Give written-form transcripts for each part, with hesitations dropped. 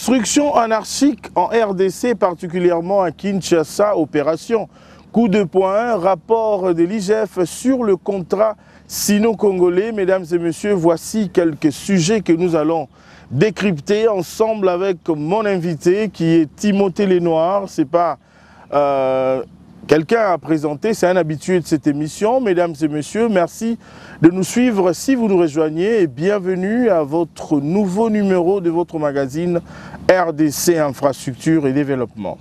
Construction anarchique en RDC, particulièrement à Kinshasa, opération. Coup de poing, rapport de l'IGF sur le contrat sino-congolais. Mesdames et messieurs, voici quelques sujets que nous allons décrypter ensemble avec mon invité qui est Timothée Lenoir. C'est pas quelqu'un à présenter, c'est un habitué de cette émission. Mesdames et messieurs, merci de nous suivre si vous nous rejoignez et bienvenue à votre nouveau numéro de votre magazine RDC Infrastructure et Développement.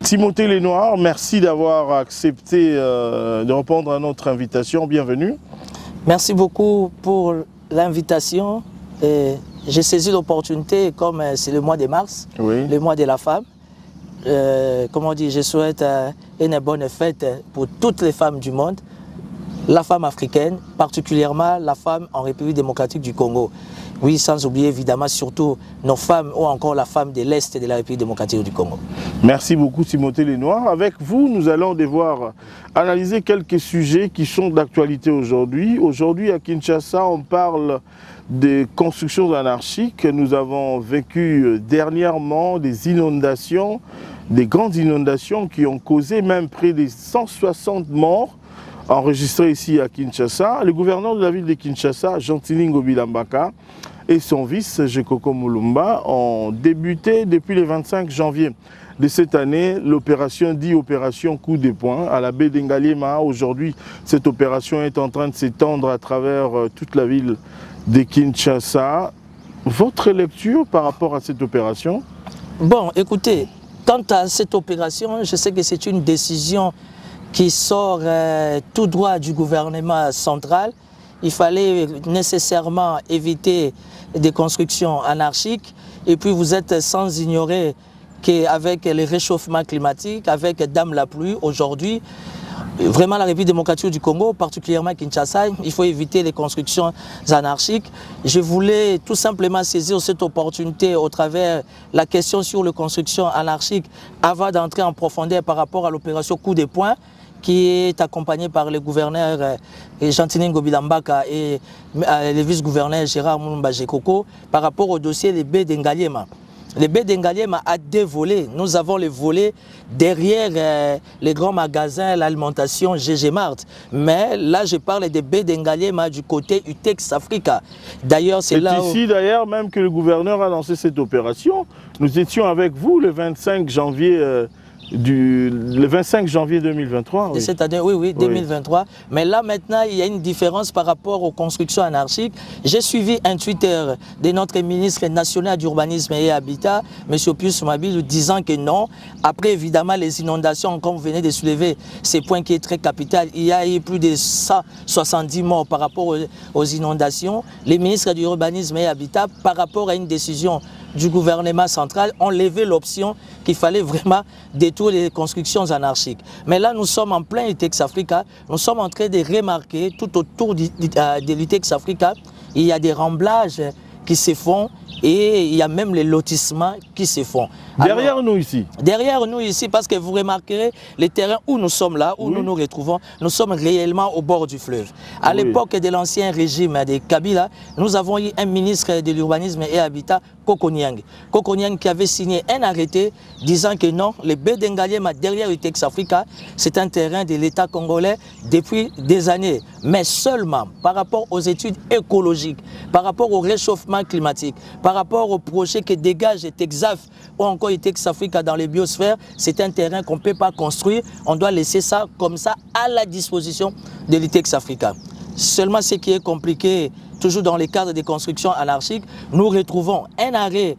Timothée Lenoir, merci d'avoir accepté de répondre à notre invitation. Bienvenue. Merci beaucoup pour l'invitation. J'ai saisi l'opportunité, comme c'est le mois de mars, oui, le mois de la femme. Comment dire, je souhaite une bonne fête pour toutes les femmes du monde, la femme africaine, particulièrement la femme en République démocratique du Congo. Oui, sans oublier évidemment surtout nos femmes ou encore la femme de l'Est de la République démocratique du Congo. Merci beaucoup Timothée Lenoir. Avec vous, nous allons devoir analyser quelques sujets qui sont d'actualité aujourd'hui. Aujourd'hui à Kinshasa, on parle des constructions anarchiques. Nous avons vécu dernièrement des inondations, des grandes inondations qui ont causé même près de 160 morts enregistrés ici à Kinshasa. Le gouverneur de la ville de Kinshasa, Gentilin Gobilambaka, et son vice, Jekoko Mulumba, ont débuté depuis le 25 janvier de cette année l'opération dit opération coup de poing à la baie d'Engaliema. Aujourd'hui, cette opération est en train de s'étendre à travers toute la ville de Kinshasa. Votre lecture par rapport à cette opération? Bon, écoutez, quant à cette opération, je sais que c'est une décision qui sort tout droit du gouvernement central. Il fallait nécessairement éviter des constructions anarchiques. Et puis vous êtes sans ignorer qu'avec le réchauffement climatique, avec Dame la pluie, aujourd'hui, vraiment la République démocratique du Congo, particulièrement Kinshasa, il faut éviter les constructions anarchiques. Je voulais tout simplement saisir cette opportunité au travers la question sur les constructions anarchiques avant d'entrer en profondeur par rapport à l'opération coup de poing, qui est accompagné par le gouverneur Gentilin Gobilambaka et le vice-gouverneur Gérard Mulumba Jekoko par rapport au dossier des baies d'Engaliema. Les baies d'Engaliema a deux volets. Nous avons le volet derrière les grands magasins, l'alimentation GG Mart. Mais là, je parle des baies d'Engaliema du côté UTEX Africa. D'ailleurs, c'est là ici d'ailleurs même que le gouverneur a lancé cette opération. Nous étions avec vous le 25 janvier le 25 janvier 2023. Oui. Cette année, oui, 2023. Oui. Mais là, maintenant, il y a une différence par rapport aux constructions anarchiques. J'ai suivi un Twitter de notre ministre national d'Urbanisme et Habitat, M. Pius Mabil, disant que non. Après, évidemment, les inondations, comme vous venez de soulever, c'est point qui est très capital. Il y a eu plus de 170 morts par rapport aux inondations. Les ministres de l'Urbanisme et Habitat, par rapport à une décision du gouvernement central, ont levé l'option qu'il fallait vraiment détruire les constructions anarchiques. Mais là, nous sommes en plein UTEX Africa. Nous sommes en train de remarquer tout autour de l'UTEX Africa, il y a des remblages qui se font et il y a même les lotissements qui se font. Derrière nous ici. Derrière nous ici, parce que vous remarquerez, les terrains où nous sommes là, où nous nous retrouvons, nous sommes réellement au bord du fleuve. À l'époque de l'ancien régime de Kabila, nous avons eu un ministre de l'Urbanisme et Habitat, Koko Niang. Koko Niang qui avait signé un arrêté disant que non, les baies d'Engaliema derrière UTEX Africa, c'est un terrain de l'État congolais depuis des années. Mais seulement par rapport aux études écologiques, par rapport au réchauffement climatique, par rapport au projet que dégage Texaf ou encore UTEX Africa dans les biosphères, c'est un terrain qu'on ne peut pas construire. On doit laisser ça comme ça à la disposition de l'UTEX Africa. Seulement ce qui est compliqué, toujours dans les cadres des constructions anarchiques, nous retrouvons un arrêt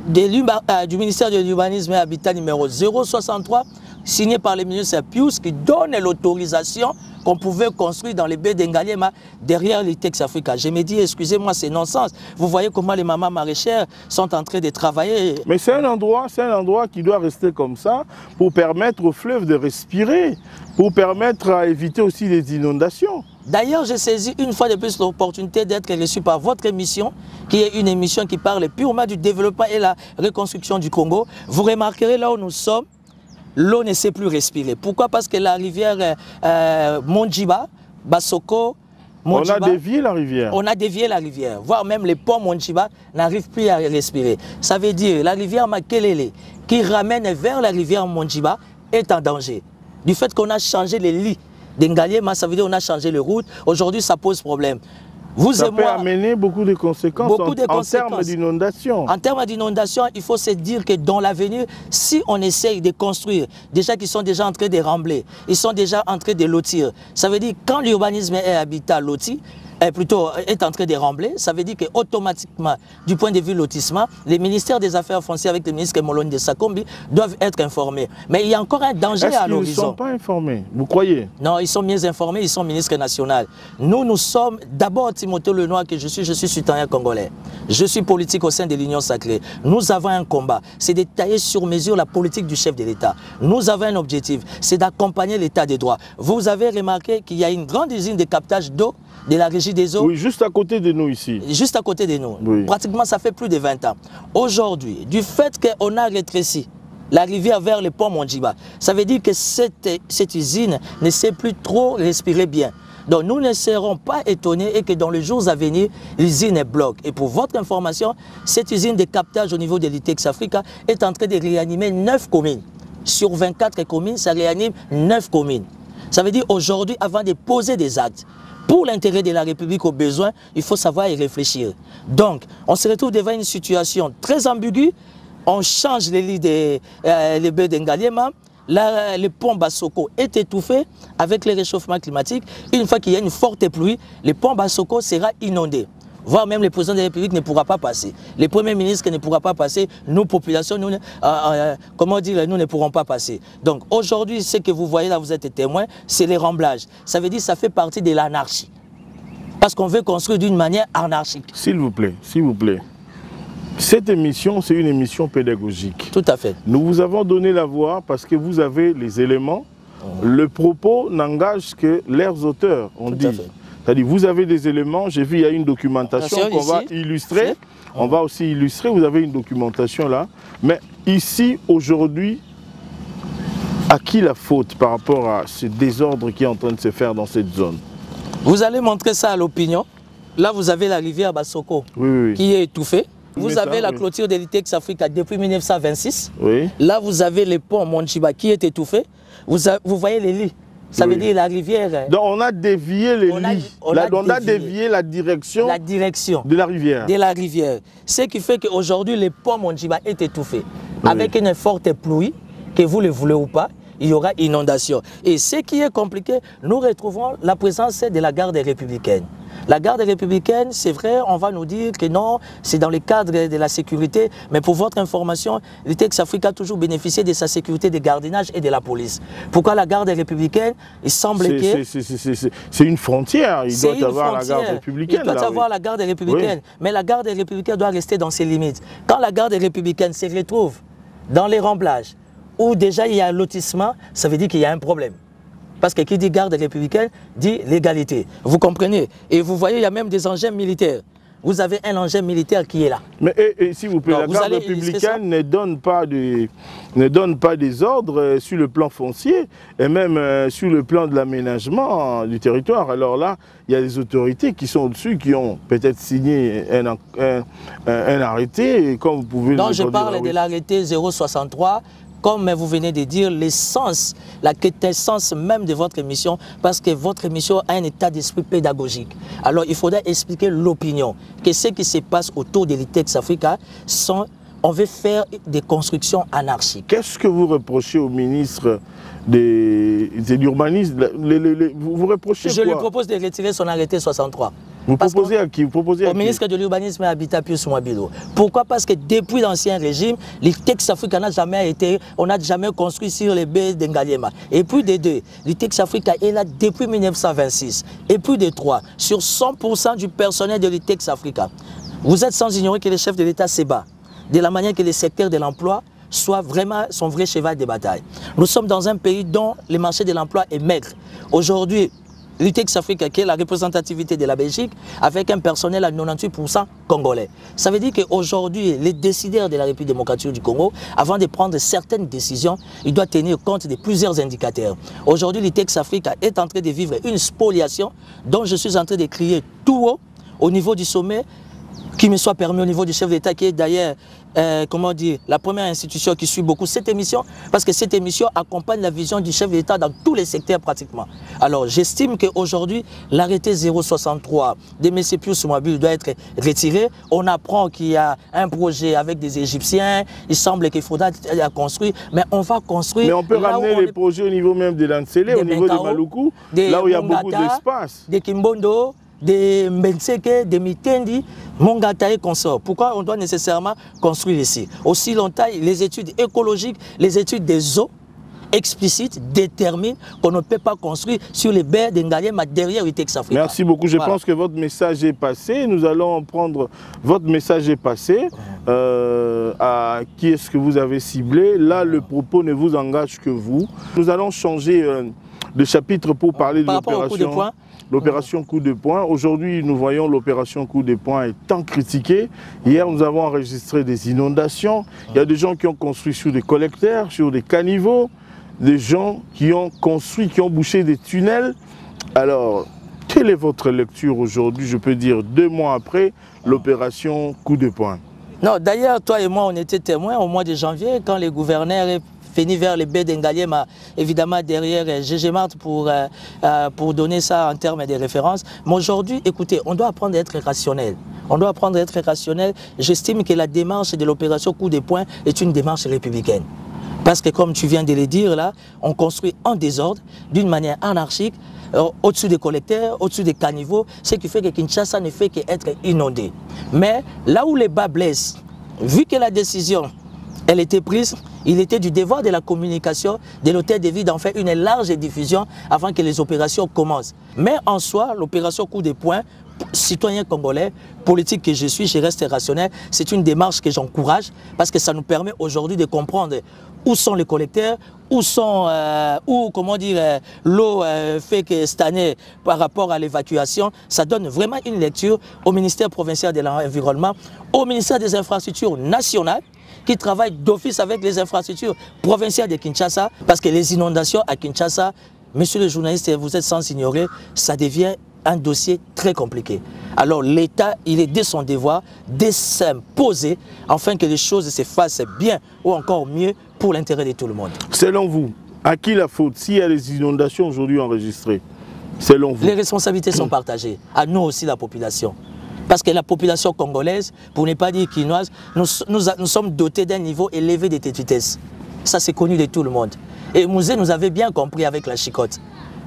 du ministère de l'Urbanisme et Habitat numéro 063, signé par le ministre Pius, qui donne l'autorisation qu'on pouvait construire dans les baies d'Engaliema derrière l'UTEX Africa. Je me dis, excusez-moi, c'est non-sens. Vous voyez comment les mamans maraîchères sont en train de travailler. Mais c'est un endroit qui doit rester comme ça pour permettre au fleuve de respirer, pour permettre à éviter aussi les inondations. D'ailleurs, j'ai saisi une fois de plus l'opportunité d'être reçu par votre émission, qui est une émission qui parle purement du développement et la reconstruction du Congo. Vous remarquerez là où nous sommes, l'eau ne sait plus respirer. Pourquoi? Parce que la rivière Mondjiba, Bassoko, Mondjiba, on a dévié la rivière. On a dévié la rivière, voire même les ponts Mondjiba n'arrivent plus à respirer. Ça veut dire la rivière Makelele qui ramène vers la rivière Mondjiba est en danger. Du fait qu'on a changé les lits d'Engaliema, ça veut dire qu'on a changé les routes. Aujourd'hui, ça pose problème. Ça peut amener beaucoup de conséquences en termes d'inondation. En termes d'inondation, il faut se dire que dans l'avenir, si on essaye de construire, déjà qu'ils sont déjà en train de rembler, ils sont déjà en train de lotir, ça veut dire quand l'urbanisme est habitat loti, est en train de rembler, ça veut dire qu'automatiquement, du point de vue lotissement, les ministères des Affaires foncières avec le ministre Moloni de Sakombi doivent être informés. Mais il y a encore un danger à l'horizon. Est-ce qu'ils ne sont pas informés? Vous croyez? Non, ils sont mieux informés, ils sont ministres nationaux. Nous sommes, d'abord Timothée Lenoir que je suis citoyen congolais. Je suis politique au sein de l'Union Sacrée. Nous avons un combat, c'est de tailler sur mesure la politique du chef de l'État. Nous avons un objectif, c'est d'accompagner l'État des droits. Vous avez remarqué qu'il y a une grande usine de captage d'eau de la régie des eaux. Oui, juste à côté de nous ici. Juste à côté de nous. Oui. Pratiquement, ça fait plus de 20 ans. Aujourd'hui, du fait qu'on a rétréci la rivière vers le pont Mondjiba, ça veut dire que cette usine ne sait plus trop respirer bien. Donc nous ne serons pas étonnés et que dans les jours à venir, l'usine bloque. Et pour votre information, cette usine de captage au niveau de l'ITEX Africa est en train de réanimer 9 communes. Sur 24 communes, ça réanime 9 communes. Ça veut dire aujourd'hui, avant de poser des actes, pour l'intérêt de la République au besoin, il faut savoir y réfléchir. Donc, on se retrouve devant une situation très ambiguë. On change les lits des baies d'Engaliema. Le pont Bassoko est étouffé avec le réchauffement climatique. Une fois qu'il y a une forte pluie, le pont Bassoko sera inondé. Voire même le président de la République ne pourra pas passer. Le premier ministre ne pourra pas passer. Nous, population, nous ne pourrons pas passer. Donc aujourd'hui, ce que vous voyez là, vous êtes témoins, c'est les remblages. Ça veut dire que ça fait partie de l'anarchie. Parce qu'on veut construire d'une manière anarchique. S'il vous plaît, s'il vous plaît. Cette émission, c'est une émission pédagogique. Tout à fait. Nous vous avons donné la voix parce que vous avez les éléments. Le propos n'engage que leurs auteurs, on dit. C'est-à-dire, vous avez des éléments, j'ai vu, il y a une documentation qu'on va illustrer. On va aussi illustrer, vous avez une documentation là. Mais ici, aujourd'hui, à qui la faute par rapport à ce désordre qui est en train de se faire dans cette zone? Vous allez montrer ça à l'opinion. Là, vous avez la rivière Bassoko qui est étouffée. Vous avez la clôture de l'ITEX Africa depuis 1926. Oui. Là, vous avez le pont Mondjiba qui est étouffé. Vous voyez les lits. Ça veut dire la rivière. Donc on a dévié les lits. On a dévié la direction de la rivière. De la rivière. Ce qui fait qu'aujourd'hui, le pont Mondjiba est étouffé. Avec une forte pluie, que vous le voulez ou pas, il y aura inondation. Et ce qui est compliqué, nous retrouvons la présence de la garde républicaine. La garde républicaine, c'est vrai, on va nous dire que non, c'est dans le cadre de la sécurité, mais pour votre information, l'ITEX Africa a toujours bénéficié de sa sécurité de gardiennage et de la police. Pourquoi la garde républicaine? Il semble que... C'est une frontière, il doit y avoir la garde républicaine. Il doit y avoir la garde républicaine, mais la garde républicaine doit rester dans ses limites. Quand la garde républicaine se retrouve dans les remblages, où déjà il y a un lotissement, ça veut dire qu'il y a un problème. Parce que qui dit garde républicaine dit l'égalité. Vous comprenez? Et vous voyez, il y a même des engins militaires. Vous avez un engin militaire qui est là. Mais s'il vous plaît, la garde républicaine ne donne pas des ordres sur le plan foncier et même sur le plan de l'aménagement du territoire. Alors là, il y a des autorités qui sont au-dessus, qui ont peut-être signé un arrêté, comme vous pouvez le dire. Non, je parle de l'arrêté 063. Comme vous venez de dire, l'essence, la quintessence même de votre émission, parce que votre émission a un état d'esprit pédagogique. Alors, il faudra expliquer l'opinion, que ce qui se passe autour de l'ITEX Africa, on veut faire des constructions anarchiques. Qu'est-ce que vous reprochez au ministre de l'urbanisme? Vous reprochez quoi? Je lui propose de retirer son arrêté 63. Vous proposez à qui? Vous proposez à qui? Au ministre de l'Urbanisme et Habitat Pius Mwabilo. Pourquoi? Parce que depuis l'ancien régime, l'ITEX Africa n'a jamais été, on n'a jamais construit sur les baies d'Engaliema. Et puis des deux, l'ITEX Africa est là depuis 1926. Et puis des trois, sur 100% du personnel de l'ITEX Africa. Vous êtes sans ignorer que le chef de l'État se bat de la manière que le secteur de l'emploi soit vraiment son vrai cheval de bataille. Nous sommes dans un pays dont le marché de l'emploi est maigre. Aujourd'hui, l'UTEX Africa, qui est la représentativité de la Belgique, avec un personnel à 98% congolais. Ça veut dire qu'aujourd'hui, les décideurs de la République démocratique du Congo, avant de prendre certaines décisions, ils doivent tenir compte de plusieurs indicateurs. Aujourd'hui, l'UTEX Africa est en train de vivre une spoliation dont je suis en train de crier tout haut au niveau du sommet, qui me soit permis au niveau du chef d'État, qui est d'ailleurs, comment dire, la première institution qui suit beaucoup cette émission, parce que cette émission accompagne la vision du chef d'État dans tous les secteurs pratiquement. Alors j'estime qu'aujourd'hui, l'arrêté 063 de M. Pius Mouabil doit être retiré. On apprend qu'il y a un projet avec des Égyptiens, il semble qu'il faudra construire, mais on va construire... Mais on peut ramener les projets au niveau même de l'Ansele, au niveau de Maluku, là où il y a beaucoup d'espace. De Kimbondo, de Mbenseke, de Mitendi, Mongata et consorts. Pourquoi on doit nécessairement construire ici? Aussi longtemps, les études écologiques, les études des eaux explicites déterminent qu'on ne peut pas construire sur les berges d'Engaliema derrière l'UTEX Africa. Merci beaucoup. Je pense que votre message est passé. Nous allons prendre votre message est passé. À qui est-ce que vous avez ciblé? Là, le propos ne vous engage que vous. Nous allons changer de chapitre pour parler de l'opération. L'opération coup de poing. Aujourd'hui, nous voyons l'opération coup de poing étant critiquée. Hier, nous avons enregistré des inondations. Il y a des gens qui ont construit sur des collecteurs, sur des caniveaux, des gens qui ont construit, qui ont bouché des tunnels. Alors, quelle est votre lecture aujourd'hui, je peux dire 2 mois après l'opération coup de poing? Non, d'ailleurs, toi et moi, on était témoins au mois de janvier quand les gouverneurs est venu vers les baies d'Engaliema, évidemment derrière GG Mart pour donner ça en termes de référence. Mais aujourd'hui, écoutez, on doit apprendre à être rationnel. On doit apprendre à être rationnel. J'estime que la démarche de l'opération coup de poing est une démarche républicaine. Parce que comme tu viens de le dire là, on construit en désordre, d'une manière anarchique, au-dessus des collecteurs, au-dessus des caniveaux, ce qui fait que Kinshasa ne fait qu'être inondé. Mais là où les bas blessent, vu que la décision elle était prise, il était du devoir de la communication de l'hôtel de ville d'en faire une large diffusion avant que les opérations commencent. Mais en soi, l'opération coup de poing, citoyen congolais, politique que je suis, je reste rationnel, c'est une démarche que j'encourage parce que ça nous permet aujourd'hui de comprendre où sont les collecteurs, où sont, comment dire, l'eau fait que cette année par rapport à l'évacuation. Ça donne vraiment une lecture au ministère provincial de l'Environnement, au ministère des Infrastructures nationales, qui travaille d'office avec les infrastructures provinciales de Kinshasa, parce que les inondations à Kinshasa, monsieur le journaliste, vous êtes sans ignorer, ça devient un dossier très compliqué. Alors l'État, il est de son devoir de s'imposer afin que les choses se fassent bien ou encore mieux pour l'intérêt de tout le monde. Selon vous, à qui la faute s'il y a des inondations aujourd'hui enregistrées? Selon vous? Les responsabilités sont partagées, à nous aussi la population. Parce que la population congolaise, pour ne pas dire quinoise, nous sommes dotés d'un niveau élevé de têtutesse. Ça, c'est connu de tout le monde. Et Mouzé nous avait bien compris avec la chicotte.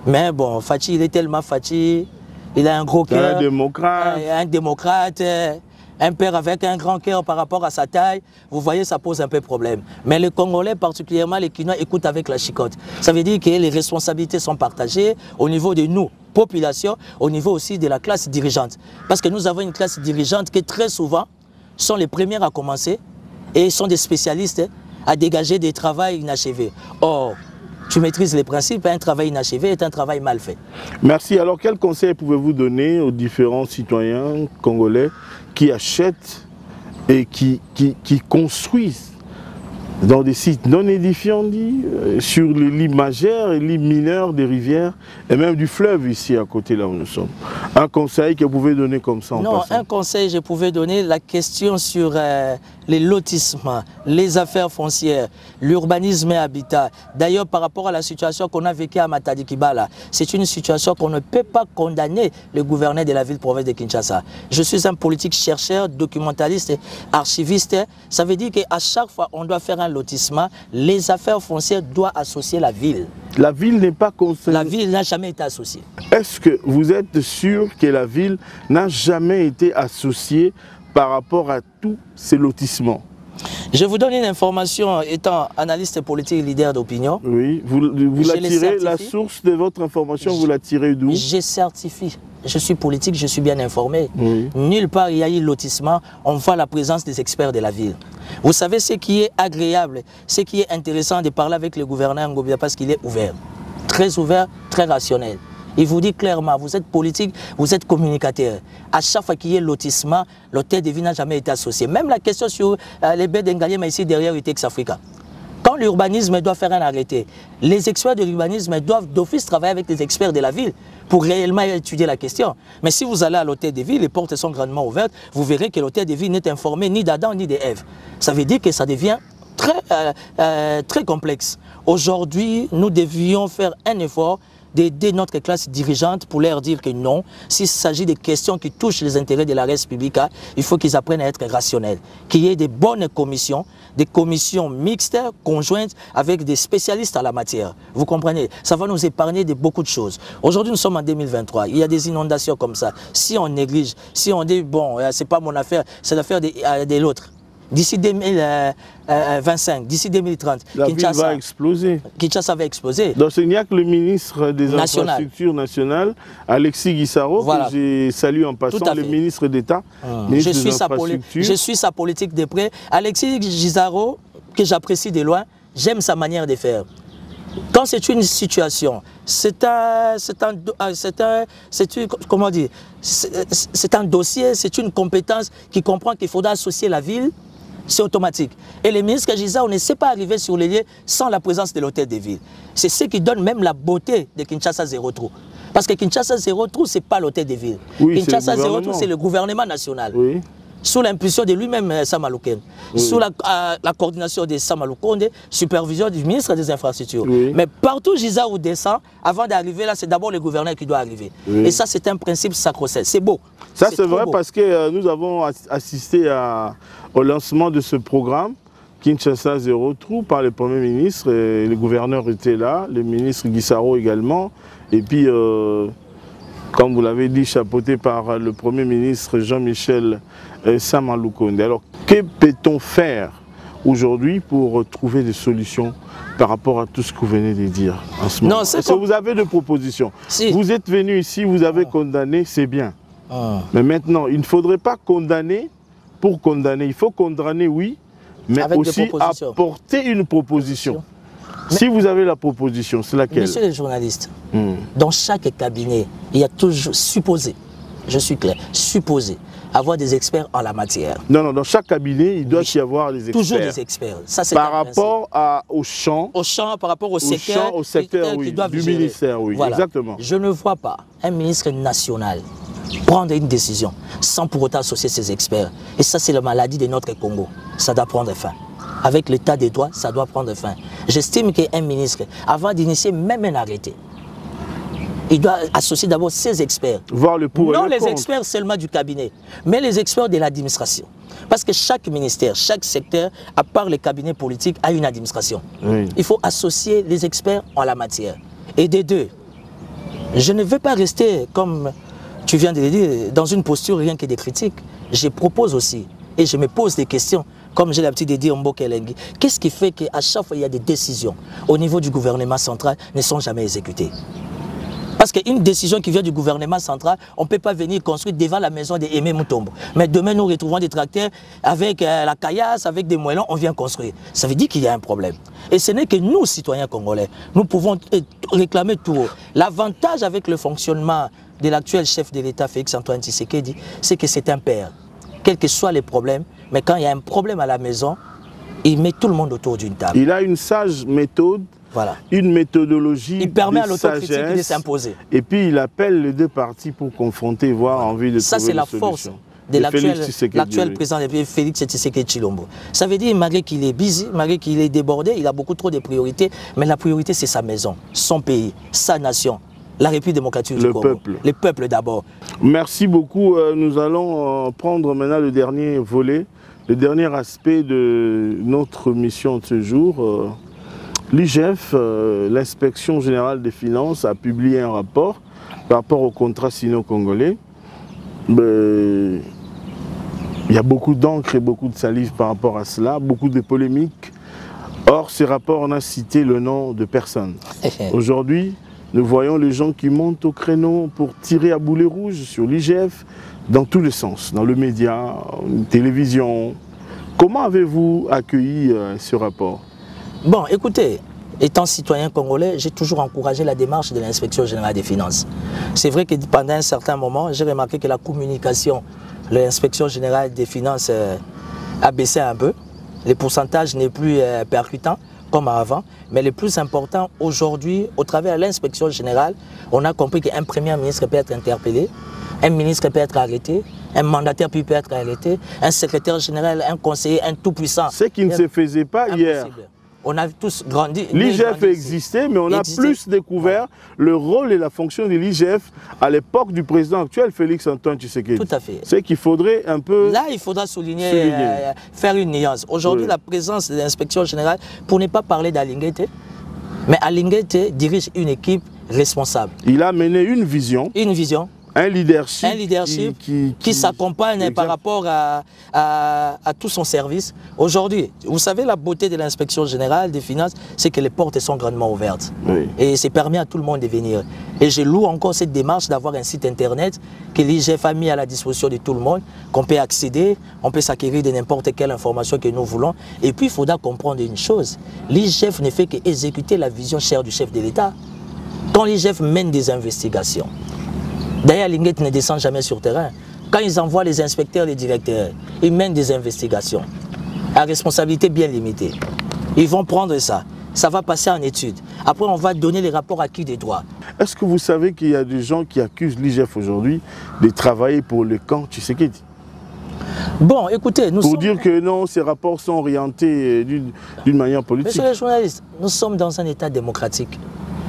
Mais bon, Fachi, il est tellement Fachi, il a un gros cœur. Un démocrate, un père avec un grand cœur par rapport à sa taille. Vous voyez, ça pose un peu problème. Mais les Congolais, particulièrement les Quinois, écoutent avec la chicotte. Ça veut dire que les responsabilités sont partagées au niveau de nous, population, au niveau aussi de la classe dirigeante. Parce que nous avons une classe dirigeante qui très souvent sont les premières à commencer et sont des spécialistes à dégager des travaux inachevés. Or, tu maîtrises les principes, un travail inachevé est un travail mal fait. Merci. Alors, quel conseil pouvez-vous donner aux différents citoyens congolais qui achètent et qui construisent dans des sites non édifiants, sur les lits majeurs et les lits mineurs des rivières et même du fleuve ici à côté là où nous sommes? Un conseil que vous pouvez donner comme ça en passant? Un conseil je pouvais donner, la question sur les lotissements, les affaires foncières, l'urbanisme et habitat. D'ailleurs, par rapport à la situation qu'on a vécue à Matadi Kibala, c'est une situation qu'on ne peut pas condamner le gouverneur de la ville-province de Kinshasa. Je suis un politique chercheur, documentaliste, archiviste. Ça veut dire qu'à chaque fois on doit faire un lotissement, les affaires foncières doivent associer la ville. La ville n'est pas concernée. La ville n'a jamais été associée. Est-ce que vous êtes sûr que la ville n'a jamais été associée par rapport à tous ces lotissements? Je vous donne une information étant analyste politique et leader d'opinion. Oui, vous la tirez, la source de votre information, vous la tirez d'où? Je certifie. Je suis politique, je suis bien informé. Oui. Nulle part il y a eu lotissement, on voit la présence des experts de la ville. Vous savez ce qui est agréable, ce qui est intéressant de parler avec le gouverneur Ngobia parce qu'il est ouvert. Très ouvert, très rationnel. Il vous dit clairement, vous êtes politique, vous êtes communicateur. À chaque fois qu'il y a lotissement, l'hôtel de ville n'a jamais été associé. Même la question sur les baies d'Engalien, mais ici derrière UTX Africa. Quand l'urbanisme doit faire un arrêté, les experts de l'urbanisme doivent d'office travailler avec les experts de la ville pour réellement étudier la question. Mais si vous allez à l'hôtel de ville, les portes sont grandement ouvertes, vous verrez que l'hôtel de ville n'est informé ni d'Adam ni d'Ève. Ça veut dire que ça devient très complexe. Aujourd'hui, nous devions faire un effort d'aider notre classe dirigeante pour leur dire que non, s'il s'agit de questions qui touchent les intérêts de la res publica, il faut qu'ils apprennent à être rationnels, qu'il y ait des bonnes commissions, des commissions mixtes, conjointes, avec des spécialistes en la matière. Vous comprenez? Ça va nous épargner de beaucoup de choses. Aujourd'hui, nous sommes en 2023, il y a des inondations comme ça. Si on néglige, si on dit, bon, c'est pas mon affaire, c'est l'affaire de l'autre. D'ici 2025, d'ici 2030, la ville va exploser. Kinshasa va exploser. Donc il n'y a que le ministre des Infrastructures nationales, Alexis Guissaro, voilà, que j'ai salué en passant, le ministre d'État, ministre des Infrastructures. Je suis sa politique de près. Alexis Guissaro, que j'apprécie de loin, j'aime sa manière de faire. Quand c'est une situation, c'est un dossier, c'est une compétence qui comprend qu'il faudra associer la ville. C'est automatique. Et les ministres Giza, on ne sait pas arriver sur les lieux sans la présence de l'hôtel de ville. C'est ce qui donne même la beauté de Kinshasa Zéro Trou. Parce que Kinshasa Zéro Trou, ce n'est pas l'hôtel de ville. Oui, Kinshasa Zéro Trou, c'est le gouvernement national. Oui. Sous l'impulsion de lui-même, Sama Lukonde. Oui. Sous la coordination de Sama Lukonde, supervision du ministre des Infrastructures. Oui. Mais partout Giza où descend, avant d'arriver là, c'est d'abord le gouverneur qui doit arriver. Oui. Et ça, c'est un principe sacro-saint. C'est beau. Ça, c'est vrai beau. Parce que nous avons assisté au lancement de ce programme, Kinshasa Zéro Trou, par le Premier ministre. Et le gouverneur était là, le ministre Guissaro également. Et puis, comme vous l'avez dit, chapeauté par le Premier ministre Jean-Michel Sama Lukonde. Alors, que peut-on faire aujourd'hui pour trouver des solutions par rapport à tout ce que vous venez de dire en ce moment? Est-ce que vous avez des propositions? Si. Vous êtes venu ici, vous avez condamné, c'est bien. Mais maintenant, il ne faudrait pas condamner pour condamner. Il faut condamner, oui, mais avec aussi apporter une proposition. Mais si vous avez la proposition, c'est laquelle? Monsieur le journaliste, dans chaque cabinet, il y a toujours supposé, je suis clair, supposé avoir des experts en la matière. Non, non, dans chaque cabinet, il doit y avoir des experts. Toujours des experts. Ça, par rapport au champ. Au champ, par rapport au secteur, oui, du ministère, oui, voilà. Exactement. Je ne vois pas un ministre national prendre une décision sans pour autant associer ses experts. Et ça, c'est la maladie de notre Congo. Ça doit prendre fin. Avec l'état des droits, ça doit prendre fin. J'estime qu'un ministre, avant d'initier même un arrêté, il doit associer d'abord ses experts. Voir le pour et le contre. Non les experts seulement du cabinet, mais les experts de l'administration. Parce que chaque ministère, chaque secteur, à part les cabinets politiques, a une administration. Oui. Il faut associer les experts en la matière. Et des deux, je ne veux pas rester, comme tu viens de le dire, dans une posture rien que des critiques. Je propose aussi, et je me pose des questions, comme j'ai l'habitude de dire Mboka Elengi. Qu'est-ce qui fait qu'à chaque fois il y a des décisions au niveau du gouvernement central ne sont jamais exécutées? Parce qu'une décision qui vient du gouvernement central, on ne peut pas venir construire devant la maison de Aimé Mutombo. Mais demain, nous retrouvons des tracteurs avec la caillasse, avec des moellons, on vient construire. Ça veut dire qu'il y a un problème. Et ce n'est que nous, citoyens congolais, nous pouvons réclamer tout haut. L'avantage avec le fonctionnement de l'actuel chef de l'État, Félix-Antoine Tshisekedi, c'est que c'est un père. Quels que soient les problèmes, mais quand il y a un problème à la maison, il met tout le monde autour d'une table. Il a une sage méthode. Voilà. Une méthodologie. Il permet à l'autocritique de s'imposer. Et puis il appelle les deux parties pour confronter, voir envie de ça, trouver une solution. Ça, c'est la force de l'actuel président Félix Tshisekedi Tshilombo. Ça veut dire, malgré qu'il est busy, malgré qu'il est débordé, il a beaucoup trop de priorités, mais la priorité, c'est sa maison, son pays, sa nation, la République démocratique du Congo. Le peuple d'abord. Merci beaucoup. Nous allons prendre maintenant le dernier volet, le dernier aspect de notre mission de ce jour. L'IGF, l'inspection générale des finances, a publié un rapport par rapport au contrat sino-congolais. Il y a beaucoup d'encre et beaucoup de salive par rapport à cela, beaucoup de polémiques. Or, ce rapport n'a cité le nom de personne. Aujourd'hui, nous voyons les gens qui montent au créneau pour tirer à boulet rouge sur l'IGF dans tous les sens, dans le média, la télévision. Comment avez-vous accueilli ce rapport? Bon, écoutez, étant citoyen congolais, j'ai toujours encouragé la démarche de l'inspection générale des finances. C'est vrai que pendant un certain moment, j'ai remarqué que la communication de l'inspection générale des finances a baissé un peu. Les pourcentages n'est plus percutant comme avant. Mais le plus important aujourd'hui, au travers de l'inspection générale, on a compris qu'un premier ministre peut être interpellé, un ministre peut être arrêté, un mandataire peut être arrêté, un secrétaire général, un conseiller, un tout-puissant. Ce qui ne se faisait pas hier. On a tous grandi. L'IGF existait, mais on a plus découvert le rôle et la fonction de l'IGF à l'époque du président actuel, Félix-Antoine Tshisekedi. Tout à fait. C'est qu'il faudrait un peu... Là, il faudra souligner. Faire une nuance. Aujourd'hui, la présence de l'inspection générale, pour ne pas parler d'Alinguete, mais Alinguete dirige une équipe responsable. Il a mené une vision. Une vision. Un leadership, qui s'accompagne par rapport à tout son service. Aujourd'hui, vous savez, la beauté de l'inspection générale des finances, c'est que les portes sont grandement ouvertes. Oui. Et c'est permis à tout le monde de venir. Et je loue encore cette démarche d'avoir un site internet que l'IGF a mis à la disposition de tout le monde, qu'on peut accéder, on peut s'acquérir de n'importe quelle information que nous voulons. Et puis, il faudra comprendre une chose. L'IGF ne fait qu'exécuter la vision chère du chef de l'État. Quand l'IGF mène des investigations, d'ailleurs, Linguet ne descend jamais sur terrain. Quand ils envoient les inspecteurs, les directeurs, ils mènent des investigations à responsabilité bien limitée. Ils vont prendre ça. Ça va passer en étude. Après, on va donner les rapports acquis des droits. Est-ce que vous savez qu'il y a des gens qui accusent l'IGF aujourd'hui de travailler pour le camp Tshisekedi? Bon, écoutez, nous pour dire que non, ces rapports sont orientés d'une manière politique. Monsieur le journaliste, nous sommes dans un État démocratique.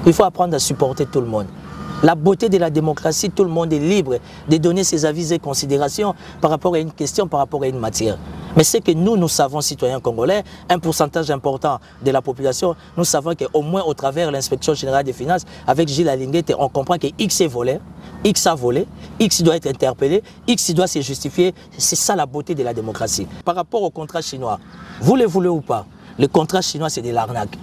Il faut apprendre à supporter tout le monde. La beauté de la démocratie, tout le monde est libre de donner ses avis et considérations par rapport à une question, par rapport à une matière. Mais c'est que nous savons, citoyens congolais, un pourcentage important de la population, nous savons qu'au moins au travers de l'inspection générale des finances, avec Gilles Alinguete, on comprend que X est volé, X a volé, X doit être interpellé, X doit se justifier. C'est ça la beauté de la démocratie. Par rapport au contrat chinois, vous le voulez ou pas, le contrat chinois c'est de l'arnaque.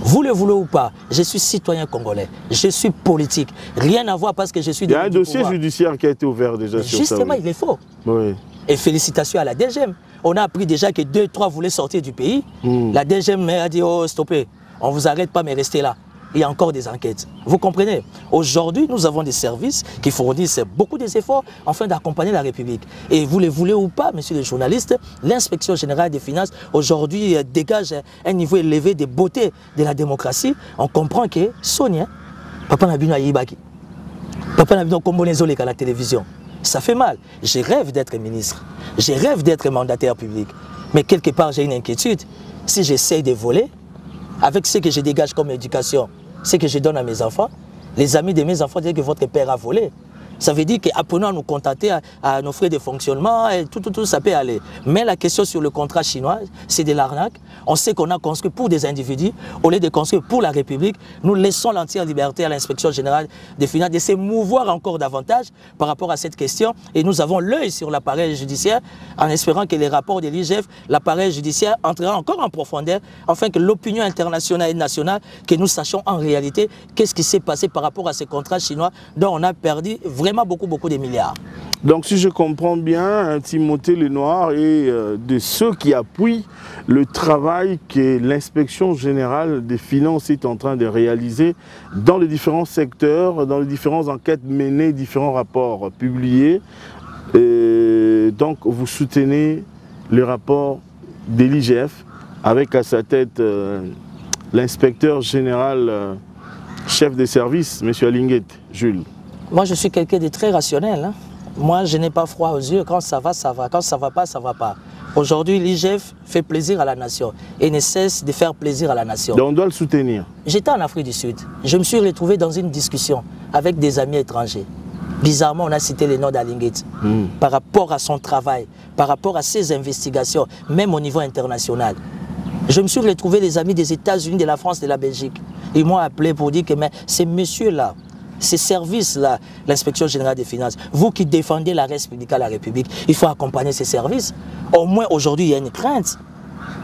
Vous le voulez ou pas, je suis citoyen congolais, je suis politique. Rien à voir parce que je suis... Il y a un dossier judiciaire qui a été ouvert déjà sur ça. Justement, il est faux. Oui. Et félicitations à la DGM. On a appris déjà que 2-3 voulaient sortir du pays. La DGM a dit, oh stoppez, on ne vous arrête pas mais restez là. Il y a encore des enquêtes. Vous comprenez? Aujourd'hui, nous avons des services qui fournissent beaucoup d'efforts afin d'accompagner la République. Et vous le voulez ou pas, monsieur le journaliste, l'inspection générale des finances aujourd'hui dégage un niveau élevé de beauté de la démocratie. On comprend que Sonia, papa n'a pas Yibaki, papa n'a pas Kombonezolek à la télévision. Ça fait mal. Je rêve d'être ministre. Je rêve d'être mandataire public. Mais quelque part, j'ai une inquiétude. Si j'essaie de voler, avec ce que je dégage comme éducation, ce que je donne à mes enfants, les amis de mes enfants disent que votre père a volé. Ça veut dire qu'apprenons à nous contenter à nos frais de fonctionnement, et tout ça peut aller. Mais la question sur le contrat chinois, c'est de l'arnaque. On sait qu'on a construit pour des individus, au lieu de construire pour la République. Nous laissons l'entière liberté à l'inspection générale des finances de se mouvoir encore davantage par rapport à cette question. Et nous avons l'œil sur l'appareil judiciaire en espérant que les rapports de l'IGF, l'appareil judiciaire entrera encore en profondeur afin que l'opinion internationale et nationale, que nous sachions en réalité qu'est-ce qui s'est passé par rapport à ces contrats chinois dont on a perdu vraiment beaucoup de milliards. Donc si je comprends bien, Timothée Lenoir est de ceux qui appuient le travail que l'inspection générale des finances est en train de réaliser dans les différents secteurs, dans les différentes enquêtes menées, différents rapports publiés. Et donc vous soutenez le rapport de l'IGF avec à sa tête l'inspecteur général chef des services, M. Alinguet, Jules. Moi, je suis quelqu'un de très rationnel. Hein. Moi, je n'ai pas froid aux yeux. Quand ça va, ça va. Quand ça ne va pas, ça ne va pas. Aujourd'hui, l'IGF fait plaisir à la nation et ne cesse de faire plaisir à la nation. Donc on doit le soutenir. J'étais en Afrique du Sud. Je me suis retrouvé dans une discussion avec des amis étrangers. Bizarrement, on a cité le nom d'Alinguet par rapport à son travail, par rapport à ses investigations, même au niveau international. Je me suis retrouvé les amis des États-Unis, de la France, de la Belgique. Ils m'ont appelé pour dire que ces messieurs-là, ces services-là, l'inspection générale des finances, vous qui défendez la res publica, la République, il faut accompagner ces services. Au moins aujourd'hui, il y a une crainte.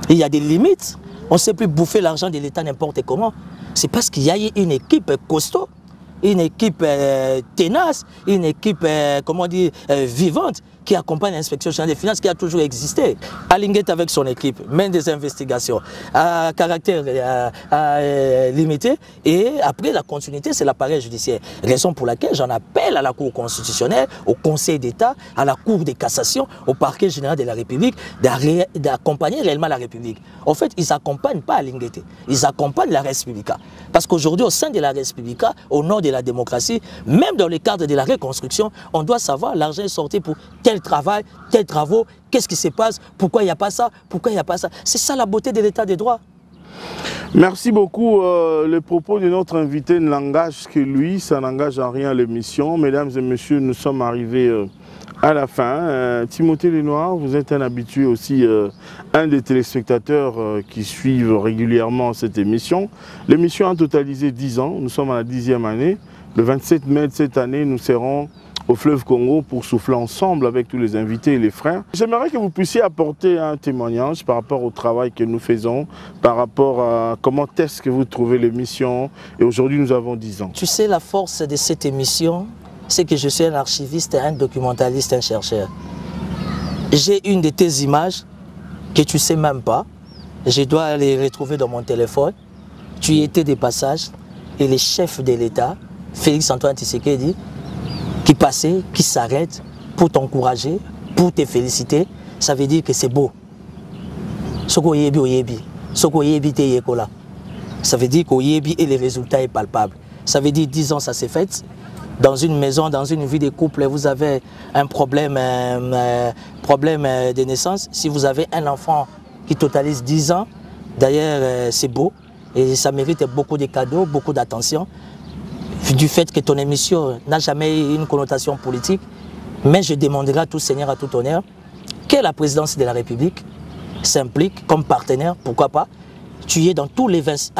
Il y a des limites. On ne sait plus bouffer l'argent de l'État n'importe comment. C'est parce qu'il y a une équipe costaud, une équipe tenace, une équipe, comment dire, vivante, qui accompagne l'inspection générale des finances qui a toujours existé. Alinguet avec son équipe mène des investigations à caractère limité et après la continuité c'est l'appareil judiciaire. Raison pour laquelle j'en appelle à la Cour constitutionnelle, au Conseil d'État, à la Cour de cassation, au Parquet général de la République d'accompagner réellement la République. En fait, ils n'accompagnent pas Alinguet, ils accompagnent la Res Publica. Parce qu'aujourd'hui, au sein de la Res Publica, au nom de la démocratie, même dans le cadre de la reconstruction, on doit savoir l'argent est sorti pour tel travail, tels travaux, qu'est-ce qui se passe, pourquoi il n'y a pas ça, pourquoi il n'y a pas ça. C'est ça la beauté de l'état de droit. Merci beaucoup. Le propos de notre invité ne l'engage que lui, ça n'engage en rien l'émission. Mesdames et messieurs, nous sommes arrivés à la fin. Timothée Lenoir, vous êtes un habitué aussi, un des téléspectateurs qui suivent régulièrement cette émission. L'émission a totalisé 10 ans, nous sommes à la 10e année. Le 27 mai de cette année, nous serons au fleuve Congo pour souffler ensemble avec tous les invités et les frères. J'aimerais que vous puissiez apporter un témoignage par rapport au travail que nous faisons, par rapport à comment est-ce que vous trouvez l'émission. Et aujourd'hui, nous avons 10 ans. Tu sais, la force de cette émission, c'est que je suis un archiviste, un documentaliste, un chercheur. J'ai une de tes images que tu ne sais même pas. Je dois les retrouver dans mon téléphone. Tu y étais des passages et les chefs de l'État, Félix-Antoine Tshisekedi, qui passait, qui s'arrête pour t'encourager, pour te féliciter, ça veut dire que c'est beau. Soko yebi oyebi, soko yebi te yekola. Ça veut dire qu'oyebi et les résultats est palpable. Ça veut dire 10 ans ça s'est fait. Dans une maison, dans une vie de couple, vous avez un problème de naissance. Si vous avez un enfant qui totalise 10 ans, d'ailleurs c'est beau et ça mérite beaucoup de cadeaux, beaucoup d'attention. Du fait que ton émission n'a jamais eu une connotation politique, mais je demanderai à tout seigneur, à tout honneur, que la présidence de la République s'implique comme partenaire, pourquoi pas. Tu es dans, toutes les 26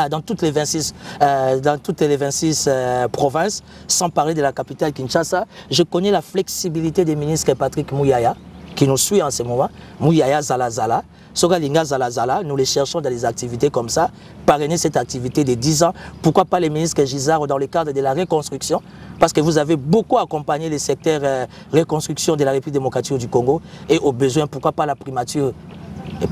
provinces, sans parler de la capitale Kinshasa. Je connais la flexibilité des ministres Patrick Mouyaya, qui nous suit en ce moment, Mouyaya Zala. Sogalinga Zala, nous les cherchons dans des activités comme ça, parrainer cette activité de 10 ans. Pourquoi pas les ministres Gisard dans le cadre de la reconstruction? Parce que vous avez beaucoup accompagné les secteurs reconstruction de la République démocratique du Congo et au besoin, pourquoi pas la primature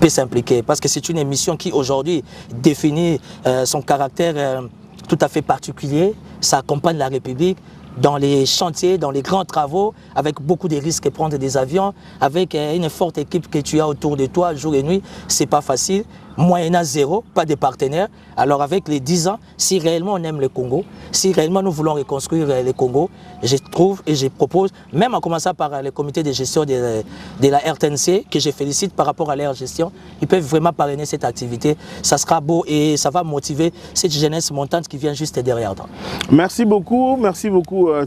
peut s'impliquer? Parce que c'est une émission qui aujourd'hui définit son caractère tout à fait particulier. Ça accompagne la République dans les chantiers, dans les grands travaux, avec beaucoup de risques, prendre des avions, avec une forte équipe que tu as autour de toi, jour et nuit, c'est pas facile. Moyennant zéro, pas de partenaires. Alors avec les 10 ans, si réellement on aime le Congo, si réellement nous voulons reconstruire le Congo, je trouve et je propose, même en commençant par le comité de gestion de la RTNC, que je félicite par rapport à leur gestion, ils peuvent vraiment parrainer cette activité. Ça sera beau et ça va motiver cette jeunesse montante qui vient juste derrière. Merci beaucoup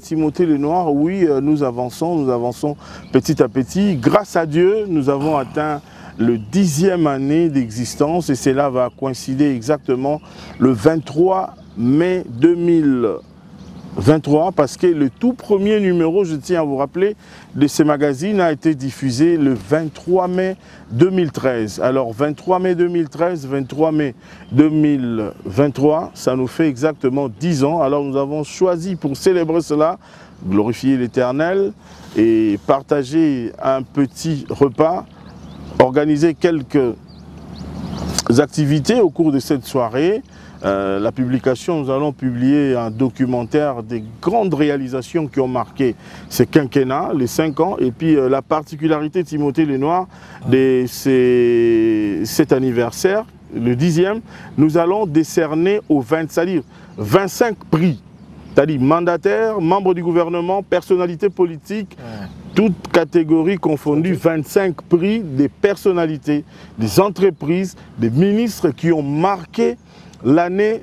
Timothée Lenoir. Oui, nous avançons petit à petit. Grâce à Dieu, nous avons atteint le 10e année d'existence et cela va coïncider exactement le 23 mai 2023 parce que le tout premier numéro, je tiens à vous rappeler, de ce magazine a été diffusé le 23 mai 2013. Alors 23 mai 2013, 23 mai 2023, ça nous fait exactement 10 ans. Alors nous avons choisi pour célébrer cela, glorifier l'Éternel et partager un petit repas, organiser quelques activités au cours de cette soirée. La publication, nous allons publier un documentaire des grandes réalisations qui ont marqué ce quinquennat, les 5 ans, et puis la particularité, Timothée Lenoir, de cet anniversaire, le 10e, nous allons décerner aux 25 prix, c'est-à-dire mandataires, membres du gouvernement, personnalités politiques, toutes catégories confondues, 25 prix des personnalités, des entreprises, des ministres qui ont marqué l'année,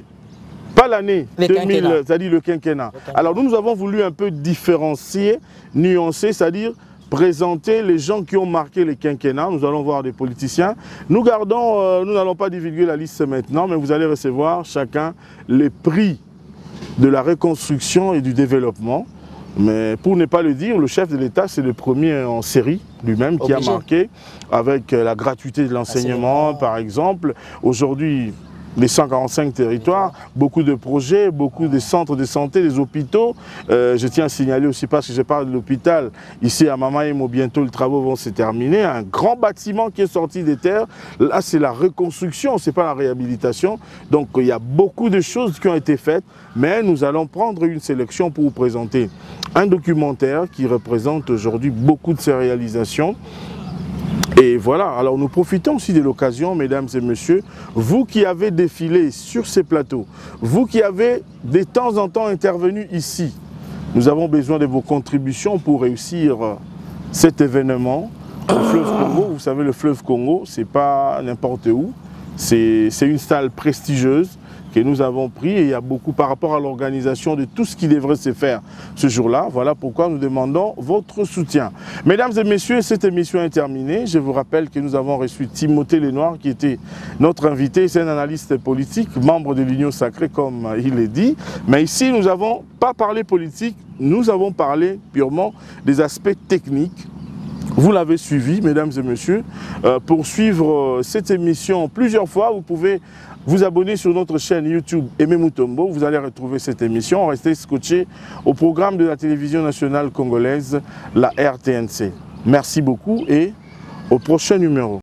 pas l'année 2000, c'est-à-dire le quinquennat. Alors nous avons voulu un peu différencier, nuancer, c'est-à-dire présenter les gens qui ont marqué les quinquennats. Nous allons voir des politiciens. Nous n'allons pas divulguer la liste maintenant, mais vous allez recevoir chacun les prix de la reconstruction et du développement. Mais pour ne pas le dire, le chef de l'État, c'est le premier en série lui-même qui a marqué avec la gratuité de l'enseignement, par exemple. Aujourd'hui, les 145 territoires, beaucoup de projets, beaucoup de centres de santé, des hôpitaux. Je tiens à signaler aussi, parce que je parle de l'hôpital, ici à Mamaimo, bientôt les travaux vont se terminer. Un grand bâtiment qui est sorti des terres, là c'est la reconstruction, ce n'est pas la réhabilitation. Donc il y a beaucoup de choses qui ont été faites, mais nous allons prendre une sélection pour vous présenter un documentaire qui représente aujourd'hui beaucoup de ces réalisations. Et voilà, alors nous profitons aussi de l'occasion, mesdames et messieurs, vous qui avez défilé sur ces plateaux, vous qui avez de temps en temps intervenu ici, nous avons besoin de vos contributions pour réussir cet événement. Le fleuve Congo, vous savez, le fleuve Congo, c'est pas n'importe où, c'est une salle prestigieuse que nous avons pris, et il y a beaucoup par rapport à l'organisation de tout ce qui devrait se faire ce jour-là. Voilà pourquoi nous demandons votre soutien. Mesdames et messieurs, cette émission est terminée. Je vous rappelle que nous avons reçu Timothée Lenoir qui était notre invité. C'est un analyste politique, membre de l'Union Sacrée comme il est dit. Mais ici, nous n'avons pas parlé politique, nous avons parlé purement des aspects techniques. Vous l'avez suivi, mesdames et messieurs. Pour suivre cette émission plusieurs fois, vous pouvez vous abonner sur notre chaîne YouTube Aimé Mutombo. Vous allez retrouver cette émission. Restez scotchés au programme de la télévision nationale congolaise, la RTNC. Merci beaucoup et au prochain numéro.